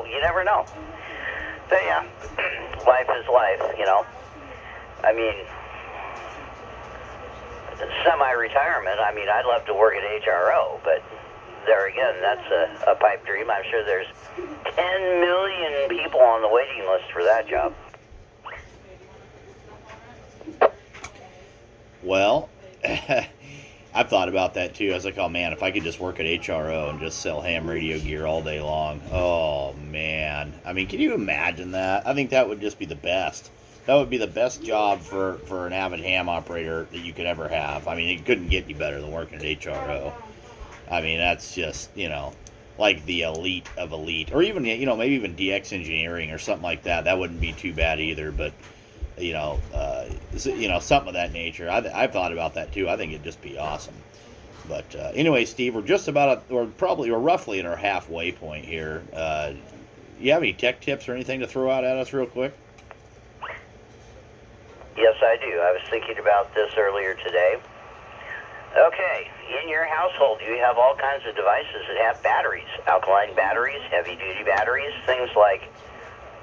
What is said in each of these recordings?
you never know. But yeah, life is life, I mean, semi-retirement, I'd love to work at HRO, but there again, that's a pipe dream. I'm sure there's 10 million people on the waiting list for that job. Well, I've thought about that too. I was like, oh man, if I could just work at HRO and just sell ham radio gear all day long. Oh man. Can you imagine that? I think that would just be the best. That would be the best job for an avid ham operator that you could ever have. It couldn't get any better than working at HRO. That's just, like the elite of elite. Or even, maybe even DX engineering or something like that. That wouldn't be too bad either, but something of that nature. I've thought about that too. I think it'd just be awesome. But anyway, Steve, we're just about, we're roughly at our halfway point here. You have any tech tips or anything to throw out at us real quick? Yes, I do. I was thinking about this earlier today. Okay, in your household, you have all kinds of devices that have batteries, alkaline batteries, heavy-duty batteries, things like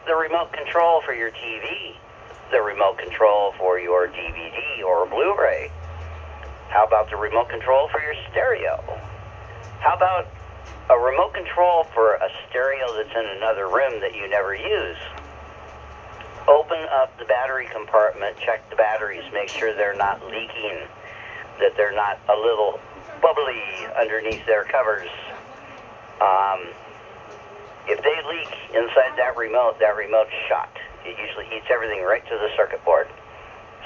the remote control for your TV, the remote control for your DVD or Blu-ray. How about the remote control for your stereo? How about a remote control for a stereo that's in another room that you never use? Open up the battery compartment, check the batteries, make sure they're not leaking, that they're not a little bubbly underneath their covers. If they leak inside that remote's shot. It usually heats everything right to the circuit board.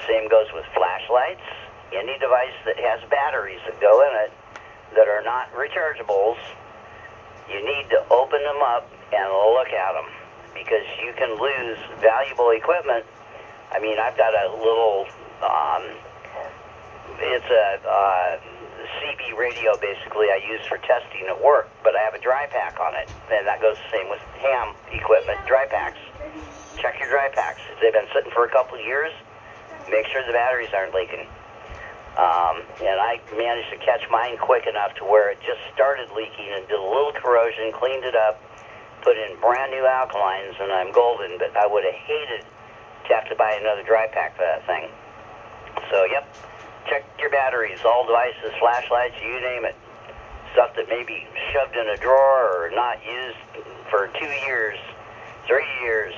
Same goes with flashlights. Any device that has batteries that go in it that are not rechargeables, you need to open them up and look at them, because you can lose valuable equipment. I've got a little, it's a CB radio basically I use for testing at work, but I have a dry pack on it, and that goes the same with ham equipment, dry packs. Check your dry packs. If they've been sitting for a couple of years, make sure the batteries aren't leaking. And I managed to catch mine quick enough to where it just started leaking and did a little corrosion, cleaned it up, put in brand new alkalines, and I'm golden. But I would have hated to have to buy another dry pack for that thing. So, yep, check your batteries, all devices, flashlights, you name it. Stuff that may be shoved in a drawer or not used for 2 years, 3 years.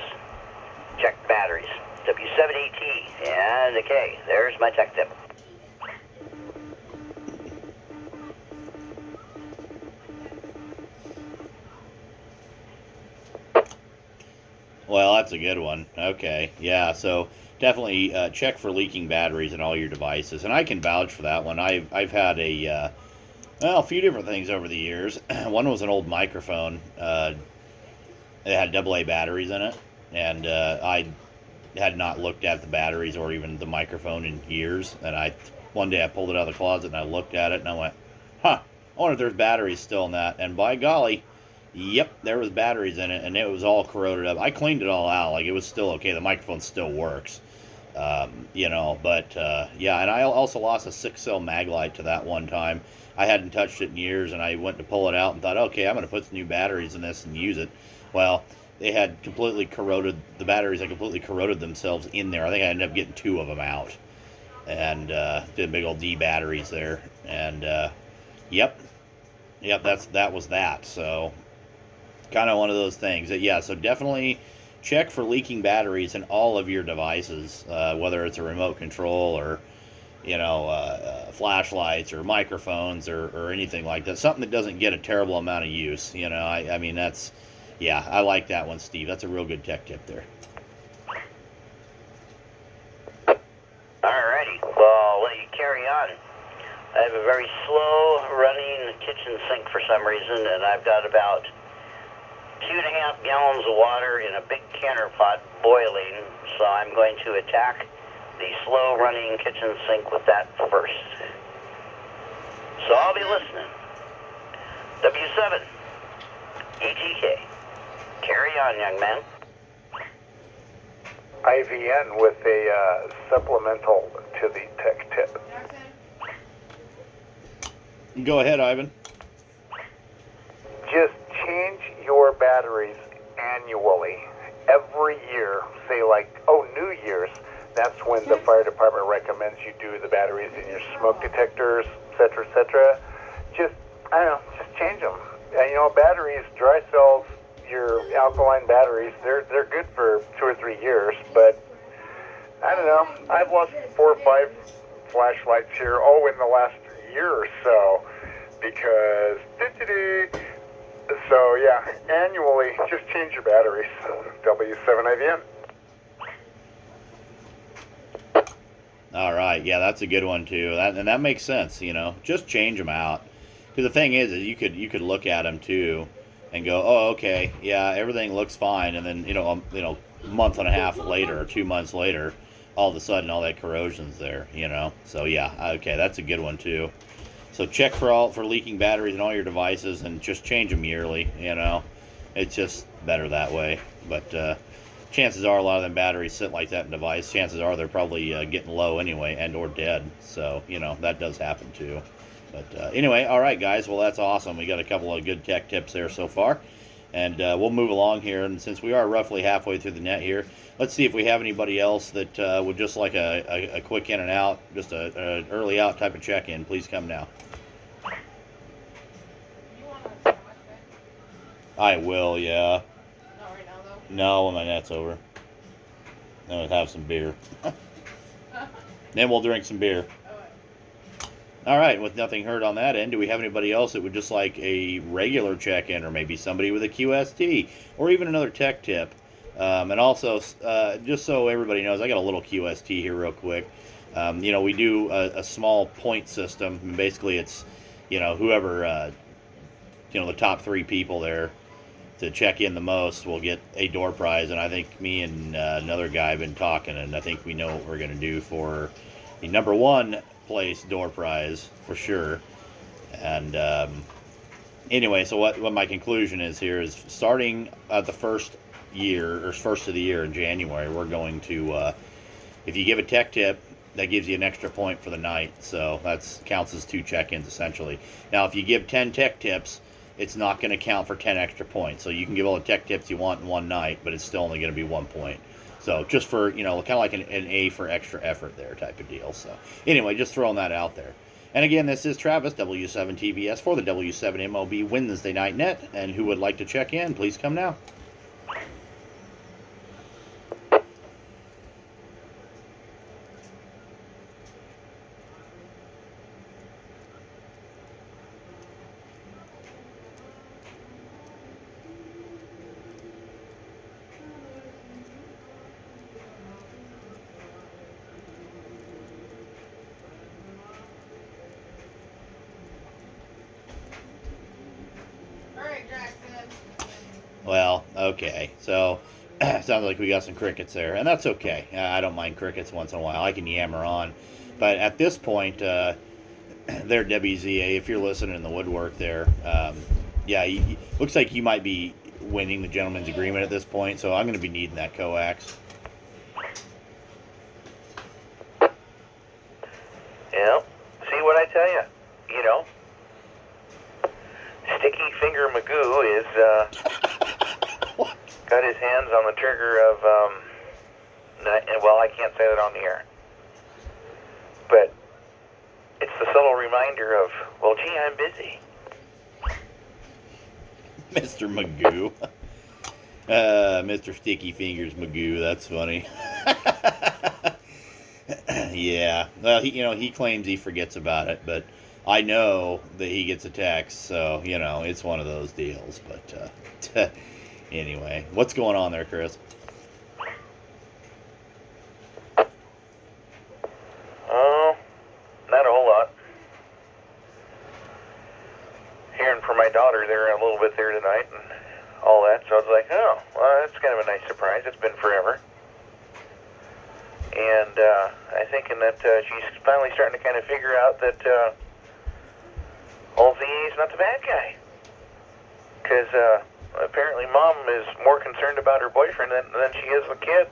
Check the batteries. W7AT and the K. There's my tech tip. Well, that's a good one. Okay, yeah, so definitely check for leaking batteries in all your devices, and I can vouch for that one. I've had a few different things over the years. One was an old microphone. It had AA batteries in it, and I had not looked at the batteries or even the microphone in years. And one day I pulled it out of the closet and I looked at it and I went, I wonder if there's batteries still in that. And by golly, yep, there was batteries in it, and it was all corroded up. I cleaned it all out. Like, it was still okay. The microphone still works. Yeah, and I also lost a 6-cell Maglite to that one time. I hadn't touched it in years, and I went to pull it out and thought, okay, I'm going to put some new batteries in this and use it. Well, they had completely corroded, the batteries had completely corroded themselves in there. I think I ended up getting 2 of them out. And did big old D batteries there. And, yep, that was that. So, kind of one of those things. Yeah, so definitely check for leaking batteries in all of your devices, whether it's a remote control or, flashlights or microphones or anything like that. Something that doesn't get a terrible amount of use. I mean, that's, yeah, I like that one, Steve. That's a real good tech tip there. Alrighty, well, I'll let you carry on. I have a very slow running kitchen sink for some reason, and I've got about 2.5 gallons of water in a big canner pot boiling, so I'm going to attack the slow running kitchen sink with that first. So I'll be listening. W7 ETK. Carry on, young man. IVN with a supplemental to the tech tip. Go ahead, Ivan. Just change your batteries annually, every year, say like, New Year's, that's when the fire department recommends you do the batteries in your smoke detectors, et cetera. Just, I don't know, just change them. And, batteries, dry cells, your alkaline batteries, they're good for 2 or 3 years, but I don't know. I've lost 4 or 5 flashlights here, in the last year or so, because, so yeah, annually, just change your batteries. W7IVN. All right, yeah, that's a good one too, and that makes sense. Just change them out. Because the thing is you could look at them too, and go, oh, okay, yeah, everything looks fine, and then a month and a half later or 2 months later, all of a sudden all that corrosion's there. So yeah, okay, that's a good one too. So check for leaking batteries in all your devices, and just change them yearly. It's just better that way. But chances are a lot of them batteries sit like that in device. Chances are they're probably getting low anyway and or dead. So that does happen too. But anyway, all right, guys. Well, that's awesome. We got a couple of good tech tips there so far, and we'll move along here. And since we are roughly halfway through the net here, let's see if we have anybody else that would just like a quick in and out, just an early out type of check-in. Please come now. I will, yeah. Not right now, though. No, when my net's over. Then we'll have some beer. Then we'll drink some beer. All right, with nothing heard on that end, do we have anybody else that would just like a regular check-in, or maybe somebody with a QST, or even another tech tip? And also, just so everybody knows, I got a little QST here real quick. We do a small point system. And basically, it's, whoever, the top 3 people there to check in the most will get a door prize. And I think me and another guy have been talking, and I think we know what we're going to do for the number 1 place door prize for sure. And anyway, so what my conclusion is here is, starting at the first of the year in January, we're going to, if you give a tech tip, that gives you an extra point for the night. So that counts as 2 check-ins essentially. Now, if you give 10 tech tips, it's not going to count for 10 extra points. So you can give all the tech tips you want in one night, but it's still only going to be 1 point. So just for, kind of like an A for extra effort there type of deal. So anyway, just throwing that out there. And again, this is Travis, W7TVS, for the W7MOB Wednesday Night Net. And who would like to check in, please come now. Well, okay, so sounds like we got some crickets there, and that's okay. I don't mind crickets once in a while. I can yammer on. But at this point, there, WZA, if you're listening in the woodwork there, looks like you might be winning the gentleman's agreement at this point, so I'm going to be needing that coax. Yeah, see what I tell you? Sticky Finger Magoo is, got his hands on the trigger of, well, I can't say that on the air. But it's the subtle reminder of, well, gee, I'm busy. Mr. Magoo. Mr. Sticky Fingers Magoo, that's funny. Yeah, well, he claims he forgets about it, but I know that he gets a text, so, it's one of those deals. But anyway, what's going on there, Chris? Oh, not a whole lot. Hearing from my daughter there a little bit there tonight and all that, so I was like, oh, well, that's kind of a nice surprise. It's been forever. And I'm thinking that she's finally starting to kind of figure out that old ZA is not the bad guy. Because apparently Mom is more concerned about her boyfriend than she is the kids.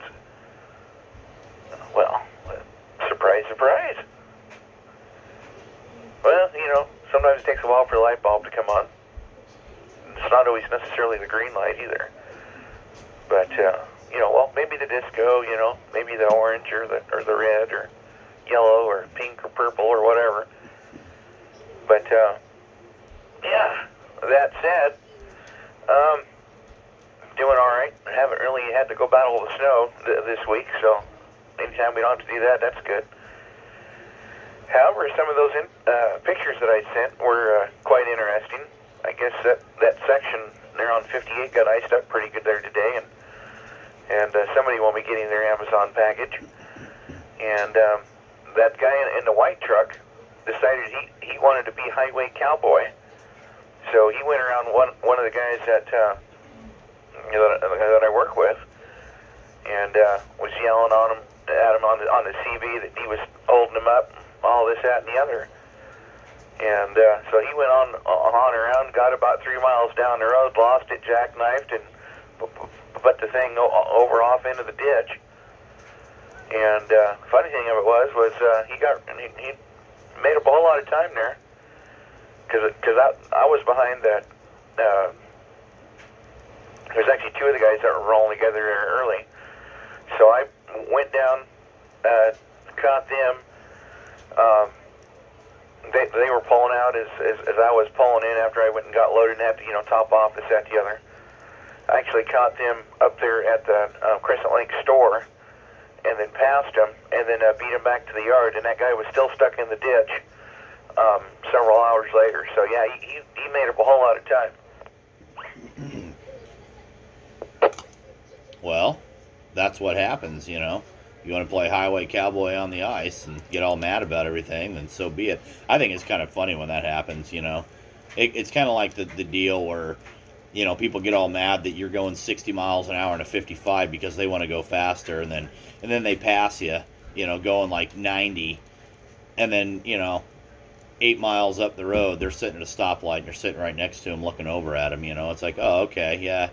Well, surprise, surprise. Well, sometimes it takes a while for the light bulb to come on. It's not always necessarily the green light either. But well, maybe the disco, maybe the orange or the red or yellow or pink or purple or whatever. But yeah, that said, doing all right. I haven't really had to go battle the snow this week, so anytime we don't have to do that, that's good. However, some of those pictures that I sent were quite interesting. I guess that section there on 58 got iced up pretty good there today, and somebody will be getting their Amazon package. And that guy in the white truck decided he wanted to be highway cowboy, so he went around one of the guys that I work with, and was yelling at him on the CB that he was holding him up, all this, that, and the other. And so he went on around, got about 3 miles down the road, lost it, jackknifed, and put the thing over off into the ditch. And funny thing of it was he made a whole lot of time there, because I was behind that. There's actually 2 of the guys that were rolling together there early, so I went down, caught them. They were pulling out as I was pulling in after I went and got loaded and had to top off this, that, the other. I actually caught them up there at the Crescent Lake store, and then passed them, and then beat them back to the yard, and that guy was still stuck in the ditch several hours later. So yeah, he made up a whole lot of time. Well, that's what happens, You want to play highway cowboy on the ice and get all mad about everything, then so be it. I think it's kind of funny when that happens, It's kind of like the deal where, people get all mad that you're going 60 miles an hour in a 55 because they want to go faster, and then they pass you, going like 90, and then, 8 miles up the road, they're sitting at a stoplight, and you're sitting right next to them looking over at them, It's like, oh, okay, yeah,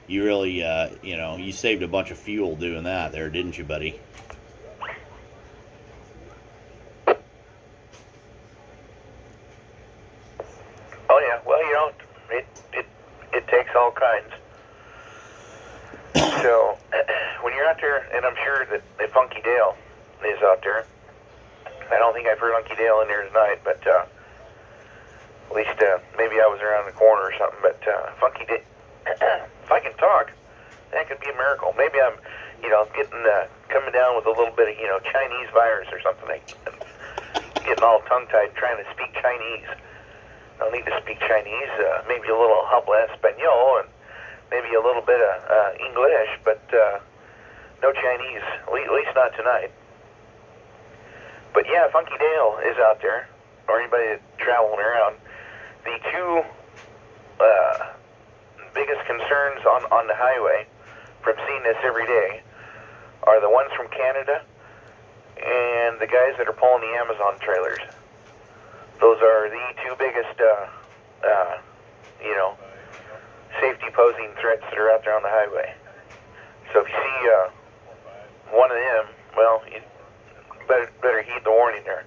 you really, you saved a bunch of fuel doing that there, didn't you, buddy? Oh yeah, well, it takes all kinds. So when you're out there, and I'm sure that Funky Dale is out there. I don't think I've heard Funky Dale in there tonight, but at least maybe I was around the corner or something. But Funky Dale, if I can talk, that could be a miracle. Maybe I'm, getting coming down with a little bit of Chinese virus or something. Getting all tongue-tied trying to speak Chinese. I don't need to speak Chinese. Maybe a little habla español and maybe a little bit of English, but no Chinese. At least not tonight. But yeah, Funky Dale is out there, or anybody that's traveling around. The 2 biggest concerns on the highway from seeing this every day are the ones from Canada and the guys that are pulling the Amazon trailers. Those are the 2 biggest, safety posing threats that are out there on the highway. So if you see one of them, well, you better heed the warning there.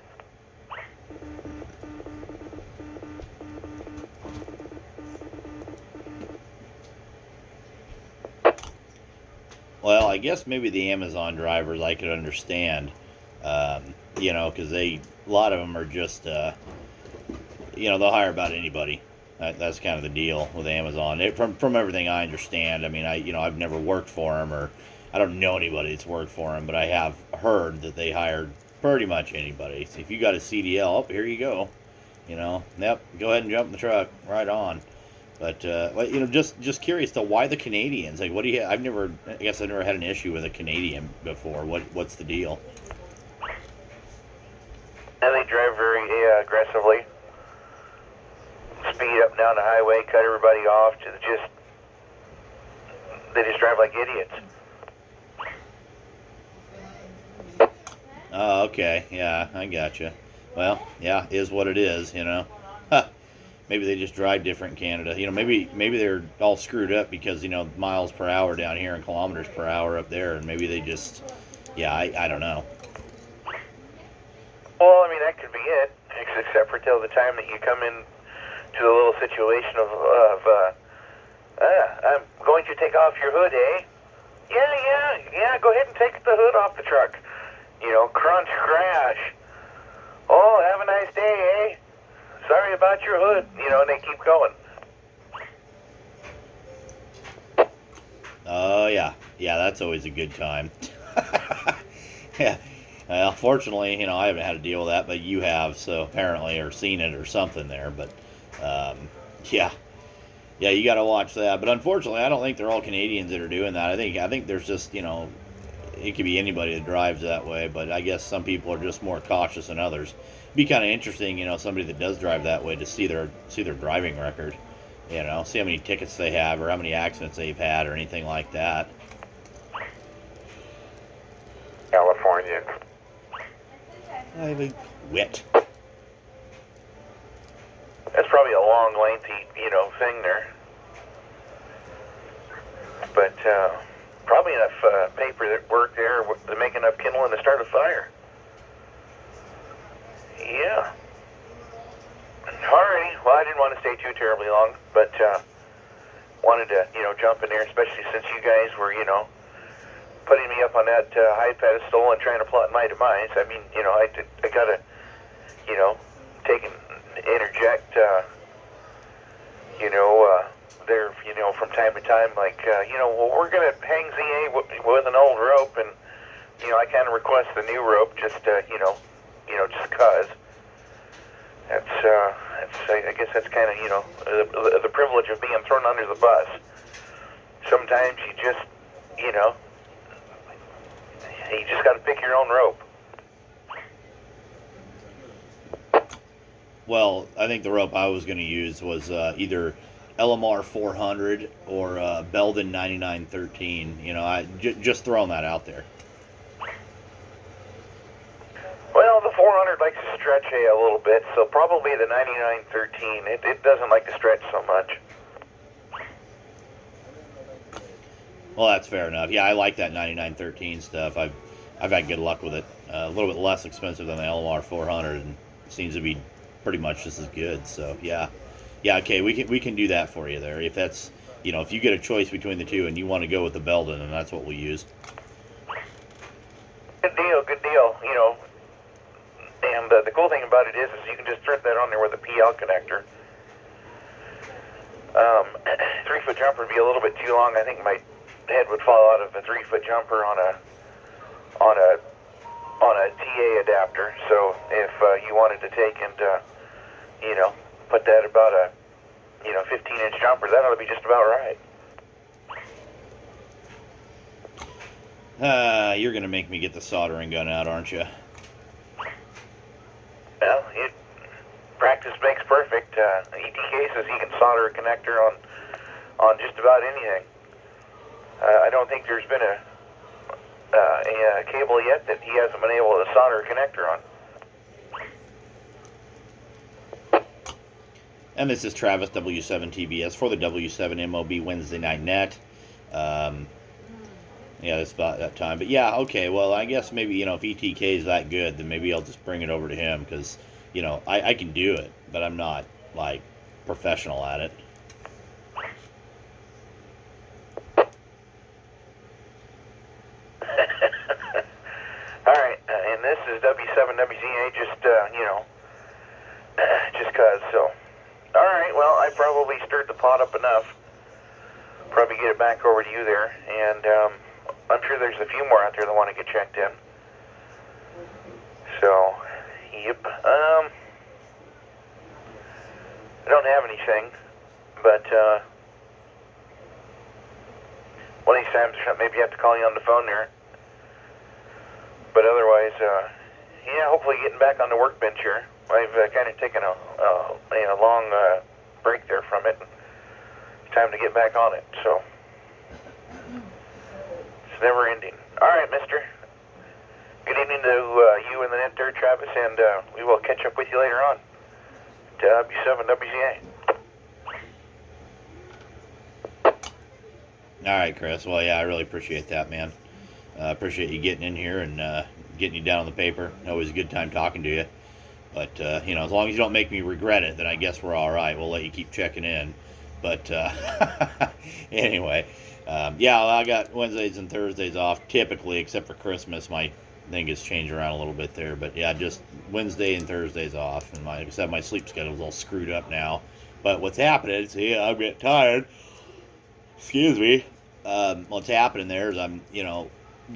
Well, I guess maybe the Amazon drivers I could understand, because a lot of them are just, they'll hire about anybody. That's kind of the deal with Amazon. From everything I understand, I mean, I've never worked for them, or I don't know anybody that's worked for them, but I have heard that they hired pretty much anybody. So if you got a CDL, here you go. Yep, go ahead and jump in the truck, right on. But just curious though, why the Canadians? Like, what do you? I guess I've never had an issue with a Canadian before. What's the deal? And they drive very aggressively. Speed up and down the highway, cut everybody off. They just drive like idiots. Oh, okay, yeah, I gotcha. Well, yeah, is what it is, Maybe they just drive different in Canada. Maybe they're all screwed up because miles per hour down here and kilometers per hour up there, and maybe they just, I don't know. Well, I mean, that could be it, except for till the time that you come in to a little situation of I'm going to take off your hood, eh? Yeah. Go ahead and take the hood off the truck. Crunch, crash. Oh, have a nice day, eh? Sorry about your hood. And they keep going. Oh, yeah. Yeah, that's always a good time. Yeah. Well, fortunately, I haven't had to deal with that, but you have, so apparently, or seen it or something there. But, yeah. Yeah, you got to watch that. But unfortunately, I don't think they're all Canadians that are doing that. I think there's just, it could be anybody that drives that way, but I guess some people are just more cautious than others. It'd be kind of interesting, somebody that does drive that way to see their driving record, see how many tickets they have or how many accidents they've had or anything like that. California. I mean, wit. That's probably a long, lengthy, thing there. But probably enough paper that worked there to make enough kindling to start a fire. Yeah. Alrighty. Well, I didn't want to stay too terribly long, but wanted to, jump in there, especially since you guys were, putting me up on that high pedestal and trying to plot my demise. I mean, I gotta, take and interject, there, from time to time, like, well, we're gonna hang ZA with an old rope, and, I kind of request the new rope just, just cause. That's, I guess that's kind of, the privilege of being thrown under the bus. Sometimes you just, you just got to pick your own rope. Well, I think the rope I was going to use was either LMR 400 or Belden 9913. Just throwing that out there. Well, the 400 likes to stretch a little bit, so probably the 9913. It doesn't like to stretch so much. Well, that's fair enough. Yeah, I like that 9913 stuff. I've had good luck with it. A little bit less expensive than the LMR 400, and seems to be pretty much just as good. So yeah. Okay, we can do that for you there. If that's if you get a choice between the two and you want to go with the Belden, then that's what we'll use. Good deal. And the cool thing about it is you can just thread that on there with a PL connector. 3-foot jumper would be a little bit too long. I think my head would fall out of a 3-foot jumper on a TA adapter. So if you wanted to take and put that about a 15-inch jumper, that ought to be just about right. You're gonna make me get the soldering gun out, aren't you? Well, practice makes perfect. ETK says he can solder a connector on just about anything. I don't think there's been a cable yet that he hasn't been able to solder a connector on. And this is Travis, W7TBS, for the W7 MOB Wednesday Night Net. Yeah, that's about that time. But yeah, okay, well, I guess maybe, if ETK is that good, then maybe I'll just bring it over to him, because, I can do it, but I'm not, professional at it. All right, and this is W7WZA, just cause, so. All right, well, I probably stirred the pot up enough. Probably get it back over to you there, and I'm sure there's a few more out there that want to get checked in. So, yep. I don't have anything, but one of these times maybe I have to call you on the phone there. But otherwise, hopefully getting back on the workbench here. I've kind of taken a long break there from it. It's time to get back on it, so it's never ending. All right, mister. Good evening to you and the net there, Travis, and we will catch up with you later on. W7WZA. All right, Chris. Well, yeah, I really appreciate that, man. Appreciate you getting in here and getting you down on the paper. Always a good time talking to you. But, as long as you don't make me regret it, then I guess we're all right. We'll let you keep checking in. But, anyway, Yeah, I got Wednesdays and Thursdays off typically, except for Christmas. My thing has changed around a little bit there, but yeah, just Wednesday and Thursdays off. And like I said, my sleep schedule's all screwed up now. But what's happening? See, I'm getting tired. Excuse me. What's happening there is I'm,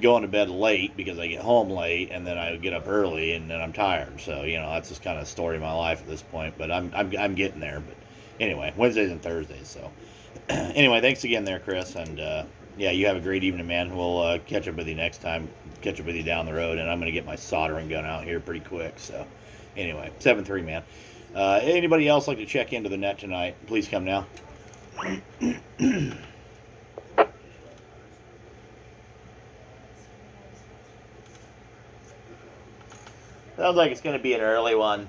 going to bed late because I get home late, and then I get up early, and then I'm tired. So that's just kind of the story of my life at this point. But I'm getting there. But anyway, Wednesdays and Thursdays. So anyway, thanks again there, Chris, and yeah, you have a great evening, man. We'll catch up with you next time. Catch up with you down the road, and I'm gonna get my soldering gun out here pretty quick. So anyway, 7-3, man. Anybody else like to check into the net tonight? Please come now. Sounds like it's going to be an early one.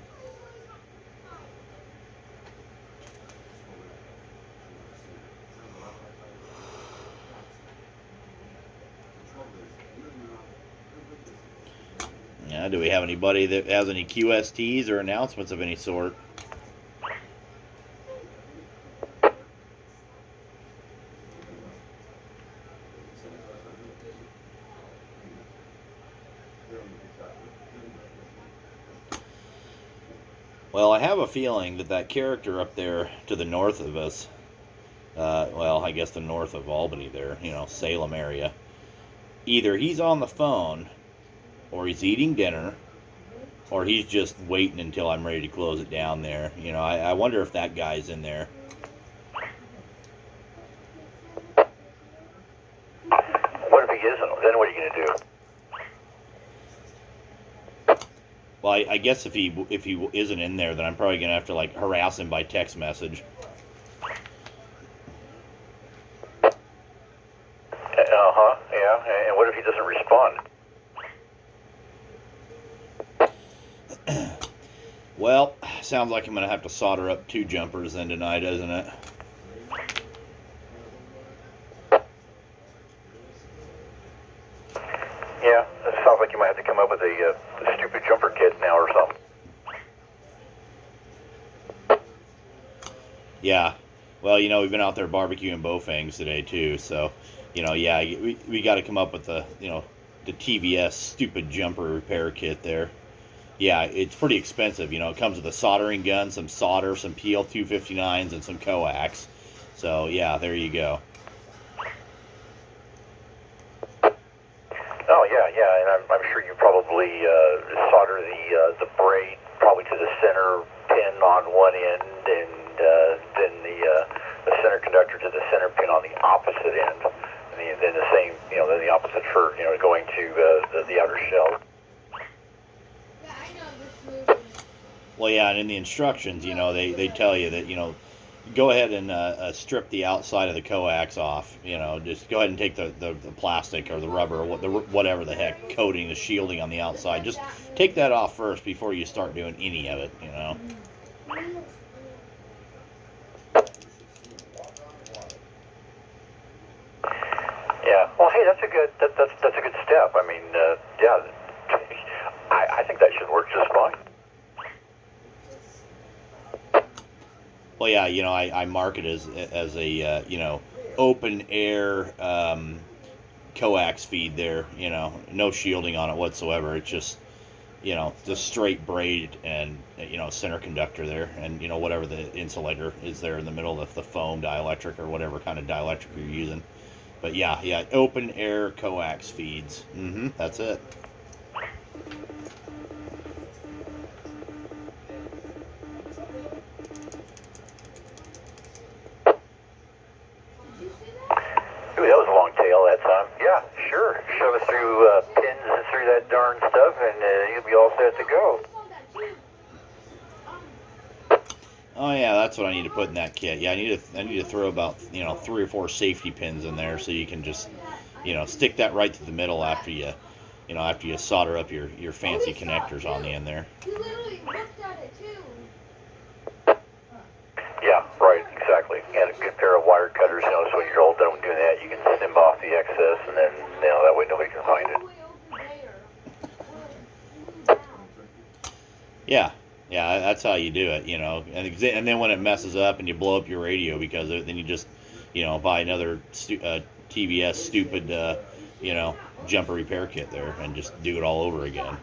Yeah, do we have anybody that has any QSTs or announcements of any sort? Well, I have a feeling that character up there to the north of us, well, I guess the north of Albany there, Salem area, either he's on the phone, or he's eating dinner, or he's just waiting until I'm ready to close it down there. I wonder if that guy's in there. What if he isn't? Then what are you going to do? Well, I guess if he isn't in there, then I'm probably gonna have to harass him by text message. Yeah. And what if he doesn't respond? Well, sounds like I'm gonna have to solder up 2 jumpers then tonight, doesn't it? Yeah, it sounds like you might have to come up with a stupid jumper kit now or something. Yeah. Well, we've been out there barbecuing Bowfangs today too, so yeah, we got to come up with the TVS stupid jumper repair kit there. Yeah, it's pretty expensive. It comes with a soldering gun, some solder, some PL259s, and some coax. So yeah, there you go. Oh yeah, and I'm sure you probably solder the braid probably to the center pin on one end, and then the center conductor to the center pin on the opposite end, and then the same, then the opposite for going to the outer shell. Well, yeah, and in the instructions, they tell you that go ahead and strip the outside of the coax off. Just go ahead and take the plastic or the rubber or whatever the heck coating, the shielding on the outside. Just take that off first before you start doing any of it. Yeah. Well, hey, that's a good step. I mean, yeah, I think that should work just fine. Well, yeah, I mark it as a open air coax feed there. No shielding on it whatsoever. It's just the straight braid and center conductor there, and whatever the insulator is there in the middle of the foam dielectric or whatever kind of dielectric you're using. But yeah, open air coax feeds. That's it. Ooh, that was a long tail that time. Yeah, sure. Shove it through pins and through that darn stuff, and you'll be all set to go. Oh yeah, that's what I need to put in that kit. Yeah, I need to throw about 3 or 4 safety pins in there, so you can just stick that right to the middle after you solder up your fancy connectors on the end there. You literally looked at it too. Yeah, right, exactly. And a good pair of wire cutters, so when you're all done with doing that, you can snip off the excess, and then that way nobody can find it. Yeah, that's how you do it, and then when it messes up and you blow up your radio because of it, then you just buy another TVS stupid, jumper repair kit there and just do it all over again.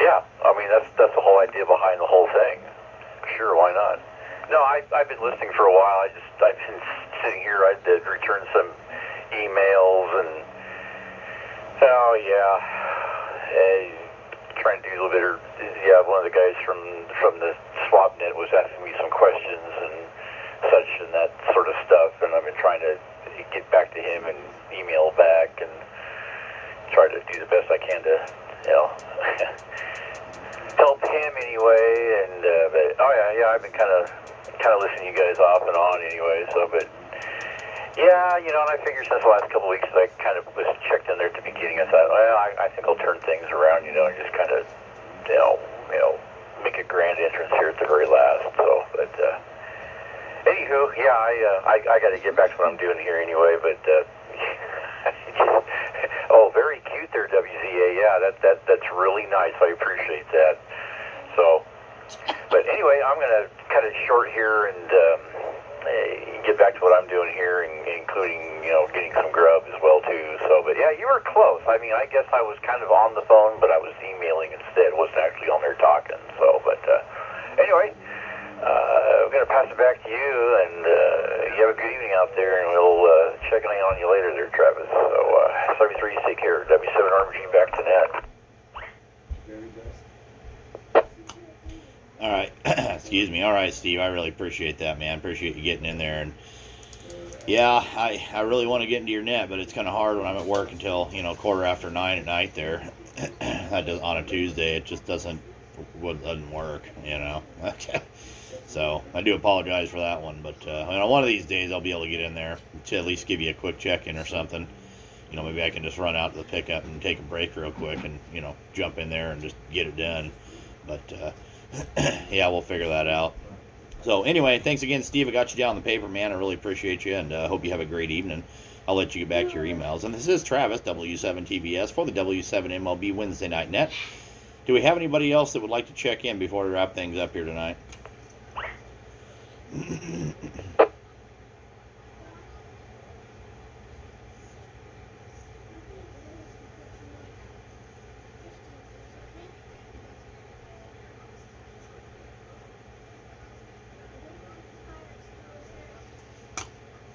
Yeah, I mean that's the whole idea behind the whole thing. Sure, why not? No, I've been listening for a while. I've been sitting here. I did return some emails and trying to do a little bit. One of the guys from the SwapNet was asking me some questions and such and that sort of stuff, and I've been trying to get back to him and email back and try to do the best I can to help him anyway. And I've been kind of listening to you guys off and on anyway. So, but yeah, and I figured since the last couple of weeks I kind of was checked in there at the beginning. I thought, well, I think I'll turn things around, and just kind of make a grand entrance here at the very last. So, but anywho, I got to get back to what I'm doing here anyway. But oh, very cute there, WZA. Yeah, that's really nice. I appreciate that. So, but anyway, I'm gonna cut it short here and get back to what I'm doing here, including getting some grub as well too. So, but yeah, you were close. I mean, I guess I was kind of on the phone, but I was emailing instead. Wasn't actually on there talking. So, but anyway, I'm gonna pass it back to you, and you have a good evening out there, and we'll check in on you later there, Travis. So, 73, take care. W7 Armor Machine back to net. All right. Excuse me. All right, Steve. I really appreciate that, man. Appreciate you getting in there. And yeah, I really want to get into your net, but it's kind of hard when I'm at work until, 9:15 at night there. On a Tuesday. It just doesn't work, So I do apologize for that one. But one of these days I'll be able to get in there to at least give you a quick check-in or something. Maybe I can just run out to the pickup and take a break real quick and, jump in there and just get it done. But yeah, we'll figure that out. So anyway, thanks again, Steve. I got you down on the paper, man. I really appreciate you, and hope you have a great evening. I'll let you get back to your emails. And this is Travis, W7TVS, for the W7MLB Wednesday Night Net. Do we have anybody else that would like to check in before we wrap things up here tonight?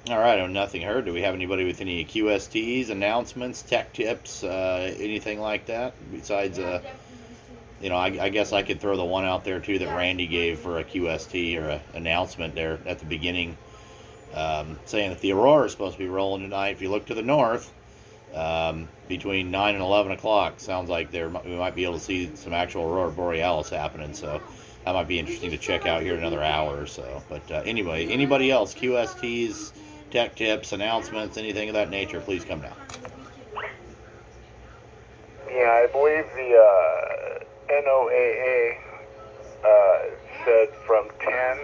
All right, nothing heard. Do we have anybody with any QSTs, announcements, tech tips, anything like that? Besides, I guess I could throw the one out there too that Randy gave for a QST or an announcement there at the beginning, saying that the Aurora is supposed to be rolling tonight. If you look to the north, between 9 and 11 o'clock, sounds like we might be able to see some actual Aurora Borealis happening. So that might be interesting to check out here in another hour or so. But anyway, anybody else, QSTs, tech tips, announcements, anything of that nature, please come down. Yeah, I believe the NOAA said from 10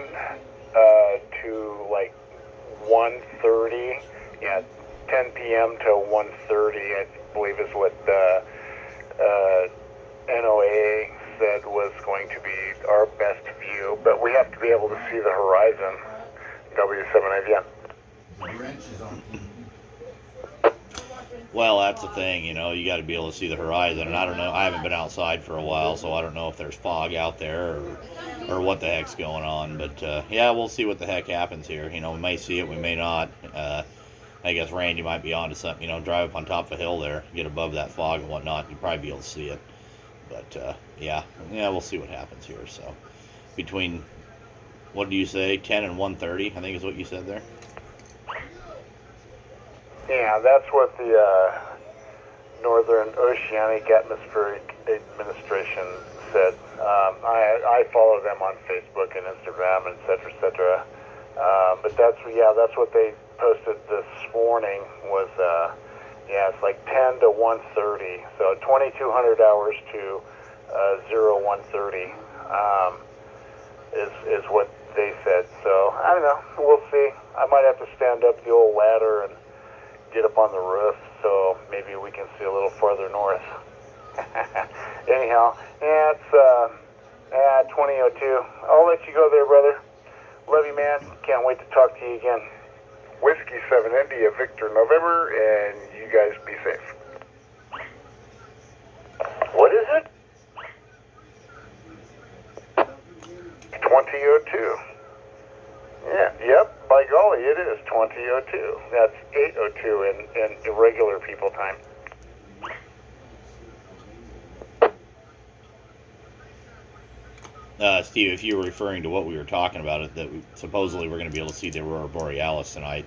to like 1:30. Yeah, 10 p.m. to 1:30, I believe is what the NOAA said was going to be our best view. But we have to be able to see the horizon. W7AVN. Well, that's the thing, you got to be able to see the horizon, and I don't know, I haven't been outside for a while, so I don't know if there's fog out there or what the heck's going on, but yeah, we'll see what the heck happens here. We may see it, we may not. I guess Randy might be onto something, drive up on top of a hill there, get above that fog and whatnot, you'll probably be able to see it, but yeah, we'll see what happens here. So between, what do you say, 10 and 1:30, I think is what you said there? Yeah, that's what the Northern Oceanic Atmospheric Administration said. I follow them on Facebook and Instagram, et cetera, but that's what they posted this morning was, it's like 10 to 1:30, so 2,200 hours to 01:30 is what they said. So I don't know. We'll see. I might have to stand up the old ladder and get up on the roof, so maybe we can see a little farther north. Anyhow, yeah, it's Yeah, 2002. I'll let you go there, brother. Love you, man. Can't wait to talk to you again. Whiskey 7 India, Victor November, and you guys be safe. What is it? 2002. Yeah, yep, by golly, it is 2002. That's 8:02 in irregular people time. Steve, if you were referring to what we were talking about, that supposedly we're going to be able to see the Aurora Borealis tonight.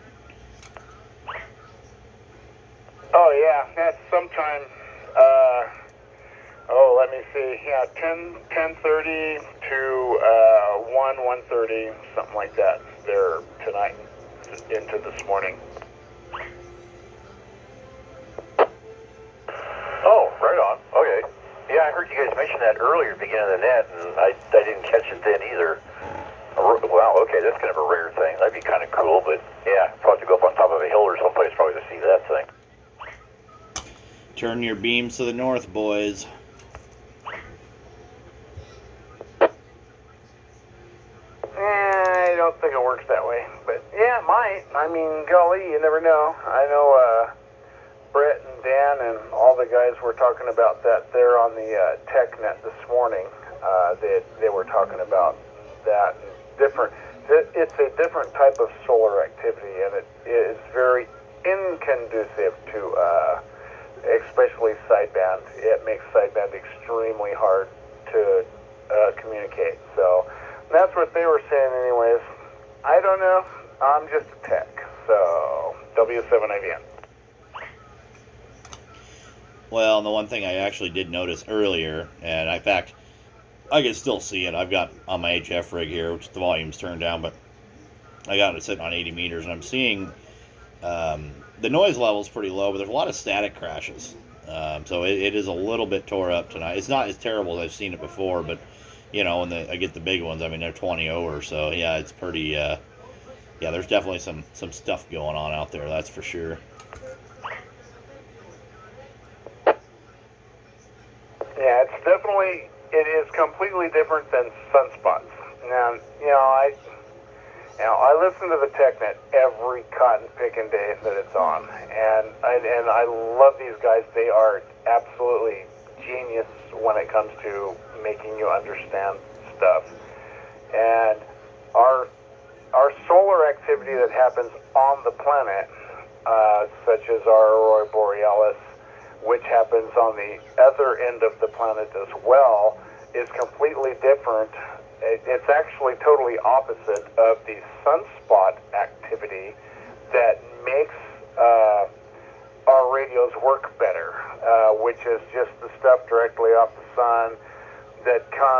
Oh, yeah, that's sometime, let me see, yeah, 10:30 to 1:30, something like that, there tonight, into this morning. Oh, right on. Okay. Yeah, I heard you guys mention that earlier, beginning of the net, and I didn't catch it then either. Wow, okay, that's kind of a rare thing. That'd be kind of cool, but yeah, probably have to go up on top of a hill or someplace probably to see that thing. Turn your beams to the north, boys. I don't think it works that way, but yeah, it might. I mean, golly, you never know. I know Brett and Dan and all the guys were talking about that there on the TechNet this morning. They were talking about that different. It's a different type of solar activity, and it is very inconducive to, especially sideband. It makes sideband extremely hard to communicate. So that's what they were saying, anyways. I don't know. I'm just a tech. So W7IVN. Well, and the one thing I actually did notice earlier, and in fact, I can still see it. I've got on my HF rig here, which the volume's turned down, but I got it sitting on 80 meters, and I'm seeing the noise level's pretty low, but there's a lot of static crashes. So it is a little bit tore up tonight. It's not as terrible as I've seen it before, but, you know, when I get the big ones, I mean, they're 20 over, so yeah, it's pretty, yeah, there's definitely some stuff going on out there, that's for sure. Yeah, it is completely different than sunspots. Now, I listen to the TechNet every cotton picking day that it's on, and I love these guys. They are absolutely genius when it comes to making you understand stuff. And our solar activity that happens on the planet, such as our Aurora Borealis, which happens on the other end of the planet as well, is completely different. It's actually totally opposite of the sunspot activity that makes our radios work better, which is just the stuff directly off the sun that comes